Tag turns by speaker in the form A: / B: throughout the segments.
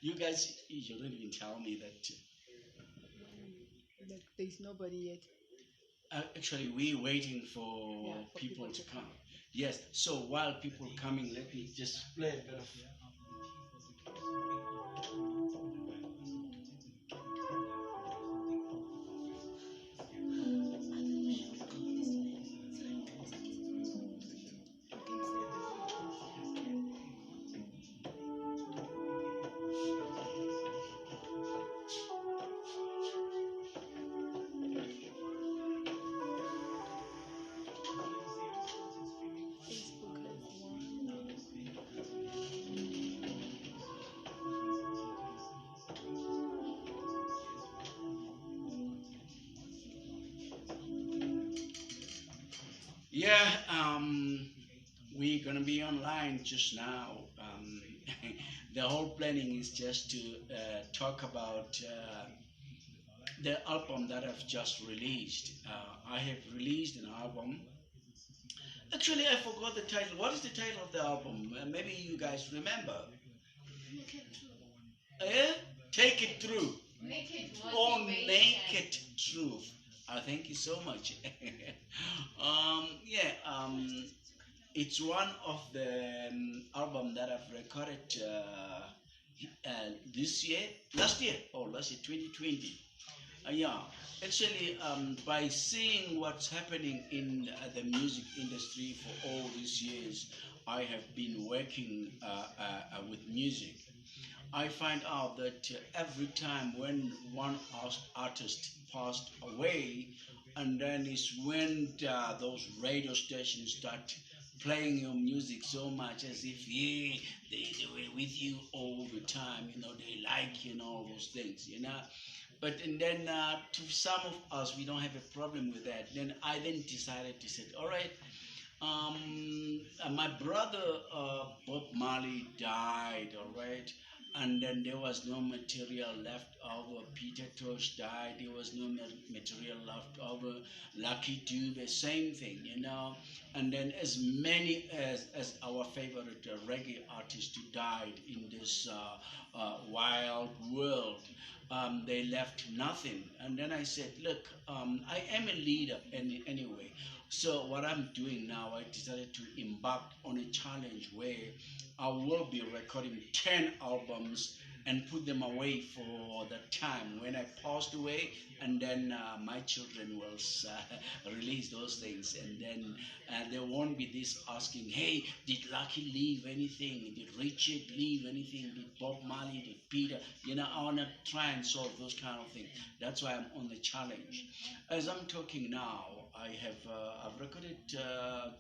A: You guys, you don't even tell me that.
B: Like there's nobody yet.
A: Actually, we're waiting
B: Yeah,
A: for
B: for
A: people
B: people
A: to
B: to
A: come.
B: come.
A: Yes. So while people coming, let me just play a bit of.
B: Facebook has one.
A: Yeah. We're gonna be online just now. The whole planning is just to talk about the album that I've just released. I have released an album. Actually, I forgot the title. What is the title of the album? Maybe you guys remember. Eh? Take it through. Oh, naked truth. Thank you so much. Yeah, it's one of the album that I've recorded this year, last year, 2020. Yeah, actually, by seeing what's happening in the music industry for all these years, I have been working with music. I find out that every time when one artist passed away, and then is when those radio stations start playing your music so much as if yeah they were with you all the time, they like you and all those things, but and then to some of us we don't have a problem with that. Then I then decided to say, all right, my brother Bob Marley died, all right, and then there was no material left over. Peter Tosh died, there was no material left over. Lucky Dube, same thing, and then as many as our favorite reggae artists who died in this wild world. They left nothing, and then I said, "Look, I am a leader anyway. So what I'm doing now, I decided to embark on a challenge where I will be recording 10 albums and put them away for the time when I passed away, and then my children will release those things, and then there won't be this asking, hey, did Lucky leave anything? Did Richard leave anything? Did Bob Marley? Did Peter? I want to try and solve those kind of things. That's why I'm on the challenge. As I'm talking now, I've recorded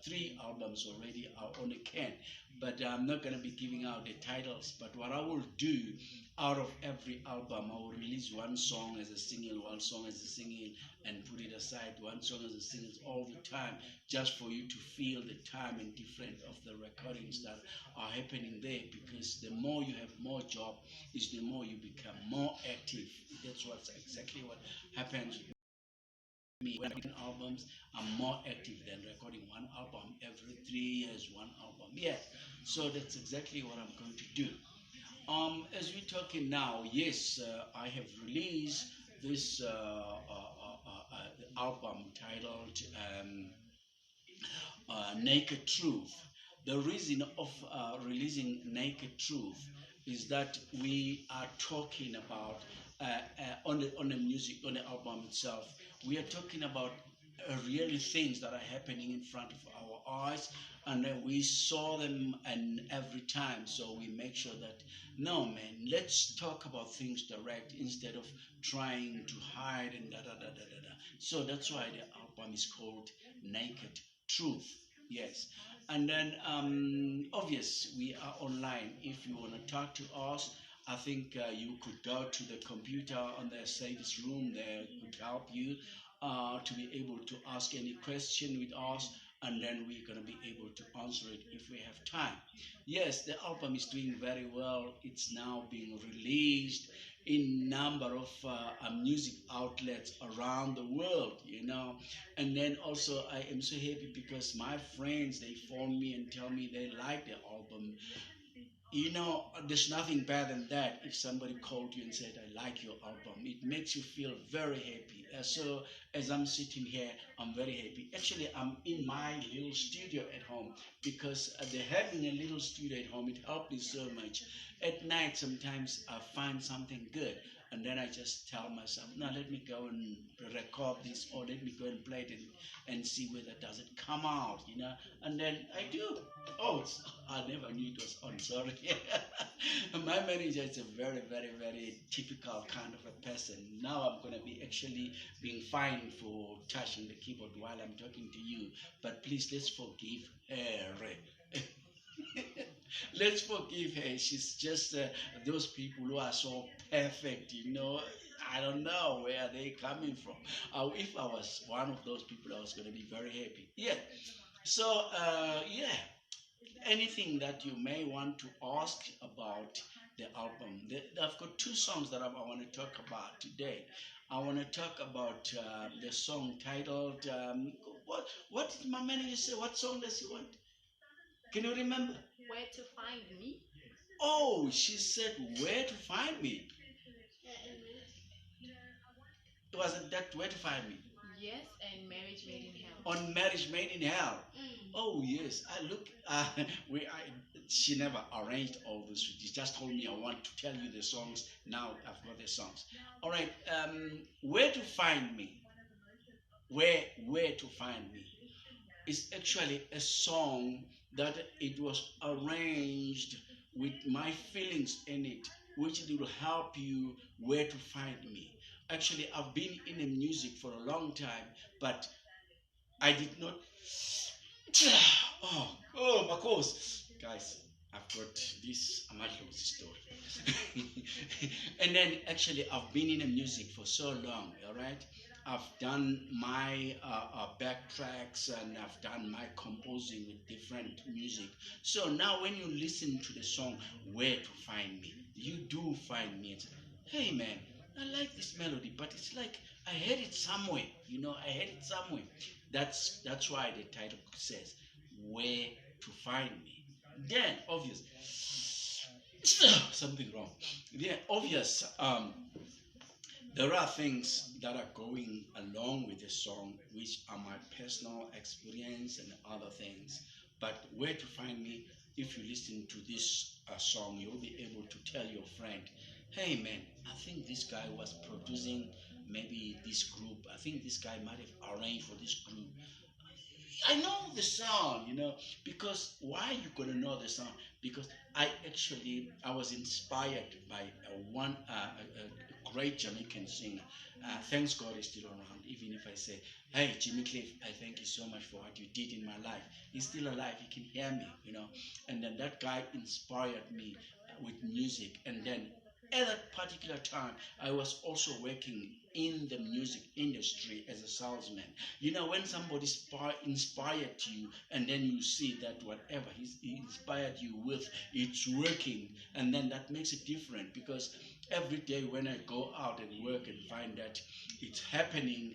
A: 3 albums already on a can, but I'm not gonna be giving out the titles. But what I will do, out of every album, I will release one song as a single, one song as a single, and put it aside. One song as a single all the time, just for you to feel the time and difference of the recordings that are happening there. Because the more you have more job, is the more you become more active. That's what's exactly what happens me when making albums. I'm more active than recording one album every 3 years, one album. Yeah, so that's exactly what I'm going to do. As we're talking now, yes, I have released this album titled Naked Truth. The reason of releasing Naked Truth is that we are talking about on the music, on the album itself. We are talking about really things that are happening in front of our eyes, and then we saw them and every time. So we make sure that no, man, let's talk about things direct instead of trying to hide and da da da da da da. So that's why the album is called Naked Truth. Yes. And then, obvious, we are online. If you want to talk to us, I think you could go to the computer on the service room. There could help you to be able to ask any question with us, and then we're going to be able to answer it if we have time. Yes, the album is doing very well. It's now being released in number of music outlets around the world, and then also I am so happy because my friends, they phone me and tell me they like the album. there's nothing better than that. If somebody called you and said, I like your album, it makes you feel very happy. So as I'm sitting here, I'm very happy. Actually, I'm in my little studio at home because the having a little studio at home, it helped me so much. At night, sometimes I find something good. And then I just tell myself, no, let me go and record this, or let me go and play it and see whether does it come out. And then I do. Oh, I never knew it was on. Sorry. My manager is a very, very, very typical kind of a person. Now I'm going to be actually being fined for touching the keyboard while I'm talking to you. But please, let's forgive her. Let's forgive her. She's just those people who are so perfect. I don't know where they coming from. If I was one of those people, I was going to be very happy. Yeah. So, yeah, anything that you may want to ask about the album. I've got two songs that I want to talk about today. I want to talk about the song titled what did my manager say? What song does he want? Can you remember?
B: Where to find me?
A: Oh, she said where to find me. Wasn't that where to find me?
B: Yes, and Marriage Made in Hell.
A: On Marriage Made in Hell. Oh yes, I look. She never arranged all this. She just told me I want to tell you the songs. Now I've got the songs. All right. Where to find me? Where to find me? It's actually a song that it was arranged with my feelings in it, which it will help you where to find me. Actually, I've been in the music for a long time, but I did not. Oh, my course, guys. I've got this Amadio's story. And then actually, I've been in the music for so long. All right, I've done my backtracks and I've done my composing with different music. So now, when you listen to the song "Where to Find Me," you do find me. It's, hey man, I like this melody, but it's like I heard it somewhere. I heard it somewhere. That's why the title says "Where to Find Me." Then obvious something wrong. Yeah, obvious. There are things that are going along with the song, which are my personal experience and other things. But where to find me? If you listen to this song, you'll be able to tell your friend, "Hey man, I think this guy was producing maybe this group. I think this guy might have arranged for this group. I know the sound, because why you gonna know the sound? Because I was inspired by a great Jamaican singer. Thanks God he's still around. Even if I say, "Hey Jimmy Cliff, I thank you so much for what you did in my life." He's still alive. He can hear me. And then that guy inspired me with music. And then at that particular time, I was also working in the music industry as a salesman. When somebody inspired you, and then you see that whatever he inspired you with, it's working, and then that makes it different because every day when I go out and work and find that it's happening,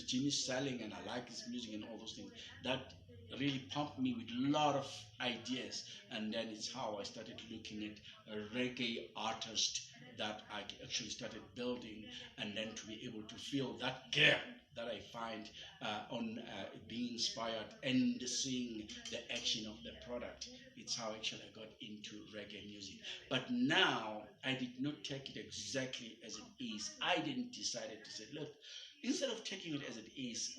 A: Jimmy's selling and I like his music and all those things, that really pumped me with a lot of ideas. And then it's how I started looking at a reggae artist that I actually started building, and then to be able to fill that gap that I find on being inspired and seeing the action of the product. It's how actually I got into reggae music. But now I did not take it exactly as it is. I didn't decide to say, look, instead of taking it as it is,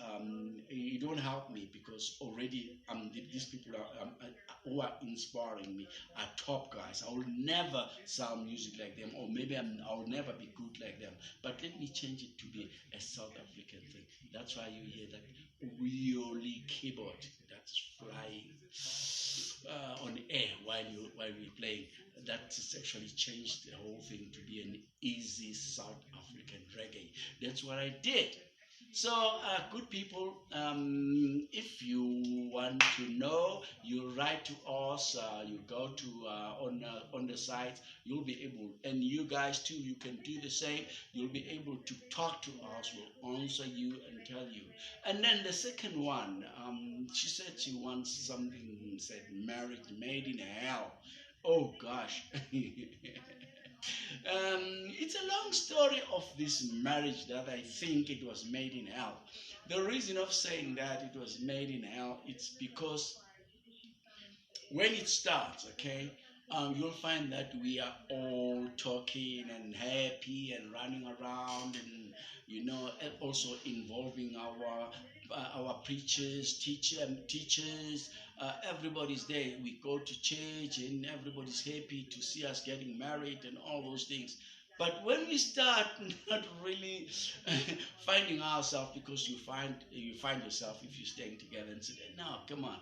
A: it don't help me because already these people who are inspiring me are top guys. I will never sound music like them, or maybe I'll never be good like them. But let me change it to be a South African thing. That's why you hear that really keyboard that's flying on air while we're playing. That has actually changed the whole thing to be an easy South African reggae. That's what I did. So, good people, if you want to know, you write to us. You go to on the site. You'll be able, and you guys too. You can do the same. You'll be able to talk to us. We'll answer you and tell you. And then the second one, she said she wants something. Said marriage made in hell. Oh gosh. It's a long story of this marriage that I think it was made in hell. The reason of saying that it was made in hell, it's because when it starts, okay, you'll find that we are all talking and happy and running around, and and also involving our preachers, teachers. Everybody's there. We go to church, and everybody's happy to see us getting married and all those things. But when we start not really finding ourselves, because you find yourself if you're staying together and say, "No, come on,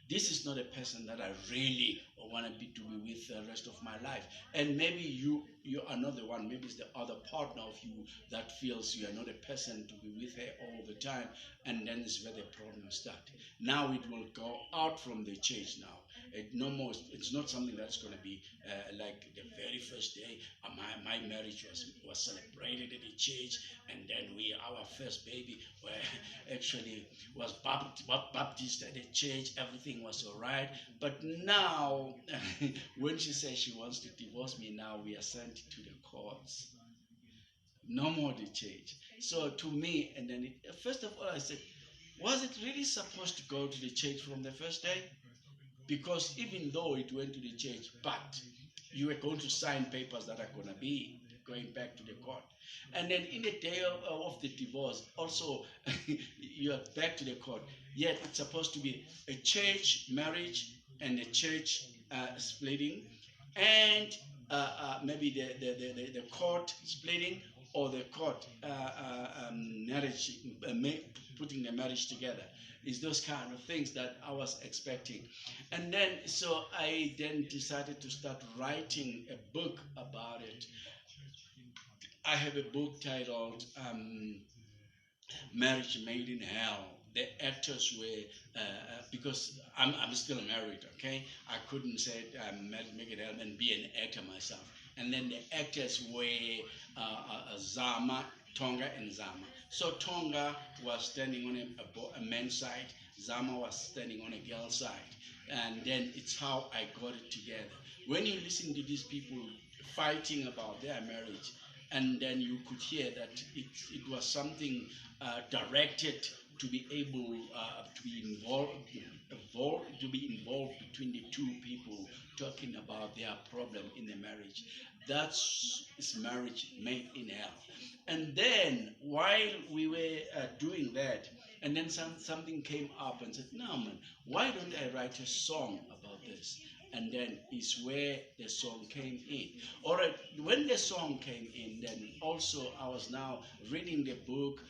A: this is not a person that I really want to be with the rest of my life." And maybe you are not the one. Maybe it's the other partner of you that feels you are not a person to be with her all the time, and then it's where the problem starts. Now it will go out from the church now. No more. It's not something that's going to be like the very first day. My marriage was celebrated at the church, and then our first baby were actually was baptized at the church. Everything was all right. But now, when she says she wants to divorce me, now we are sent to the courts. No more the church. So to me, and then first of all, I said, was it really supposed to go to the church from the first day? Because even though it went to the church, but you were going to sign papers that are going to be going back to the court. And then in the day of the divorce, also you are back to the court. Yet it's supposed to be a church marriage and a church splitting, and maybe the court splitting, or the court marriage, putting the marriage together. Is those kind of things that I was expecting. And then, so I then decided to start writing a book about it. I have a book titled Marriage Made in Hell. The actors were, because I'm still married, okay? I couldn't say make it hell and be an actor myself. And then the actors were Zama, Tonga, and Zama. So Tonga was standing on a man's side, Zama was standing on a girl's side. And then it's how I got it together. When you listen to these people fighting about their marriage, and then you could hear that it was something directed to be able to be involved between the two people, talking about their problem in the marriage. That's is marriage made in hell. And then while we were doing that, and then something came up and said, "No, man, why don't I write a song about this?" And then is where the song came in. All right, when the song came in, then also I was now reading the book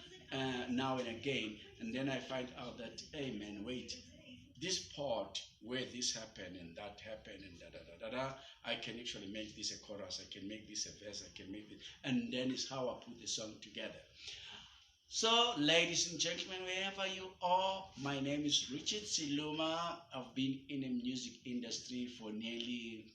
A: now and again, and then I find out that, hey man, wait, this part where this happened and that happened and da da da da da, I can actually make this a chorus, I can make this a verse, I can make this, and then is how I put the song together. So, ladies and gentlemen, wherever you are, my name is Richard Siluma. I've been in the music industry for nearly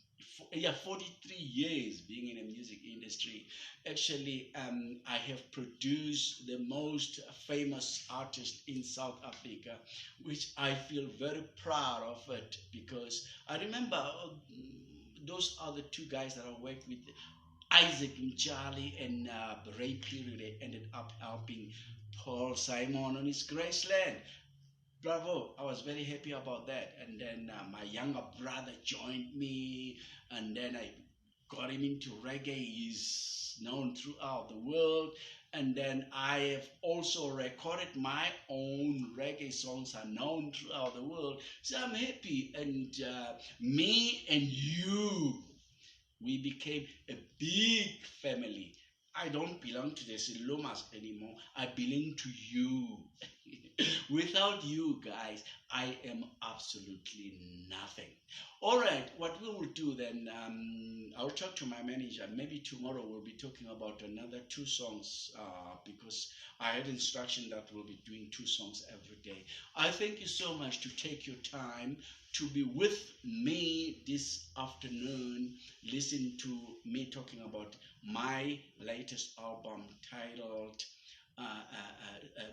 A: 43 years being in the music industry. Actually, I have produced the most famous artist in South Africa, which I feel very proud of it, because I remember those are the two guys that I worked with, Isaac and Charlie and Ray Perry. They ended up helping Paul Simon on his Graceland. Bravo! I was very happy about that. And then my younger brother joined me, and then I got him into reggae. He's known throughout the world. And then I have also recorded my own reggae songs, are known throughout the world. So I'm happy. And me and you, we became a big family. I don't belong to the Silomas anymore. I belong to you. Without you guys, I am absolutely nothing. All right, what we will do then, I'll talk to my manager. Maybe tomorrow we'll be talking about another two songs, because I had instruction that we'll be doing two songs every day. I thank you so much to take your time to be with me this afternoon. Listen to me talking about my latest album titled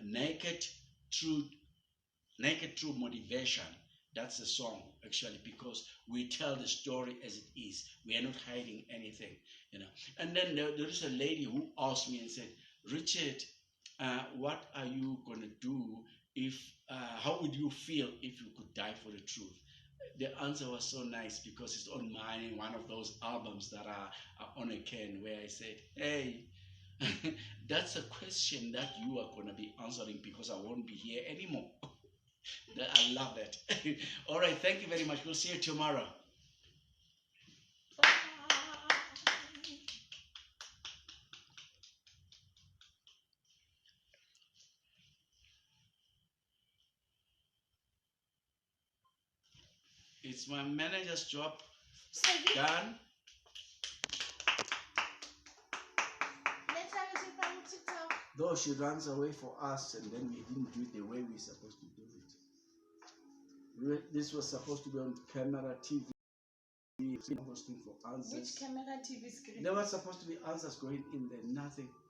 A: Naked Through Naked Through Motivation. That's the song actually, because we tell the story as it is. We are not hiding anything, you know. And then there is a lady who asked me and said, Richard, what are you gonna do if? How would you feel if you could die for the truth? The answer was so nice because it's on mine, one of those albums that are on a can, where I said, hey, that's a question that you are going to be answering because I won't be here anymore. I love that. All right, thank you very much. We'll see you tomorrow. It's my manager's job. Done. Though she runs away for us, and then we didn't do it the way we're supposed to do it. This was supposed to be on camera TV. Hosting for answers.
B: Which camera TV screen?
A: There was supposed to be answers going in there, nothing.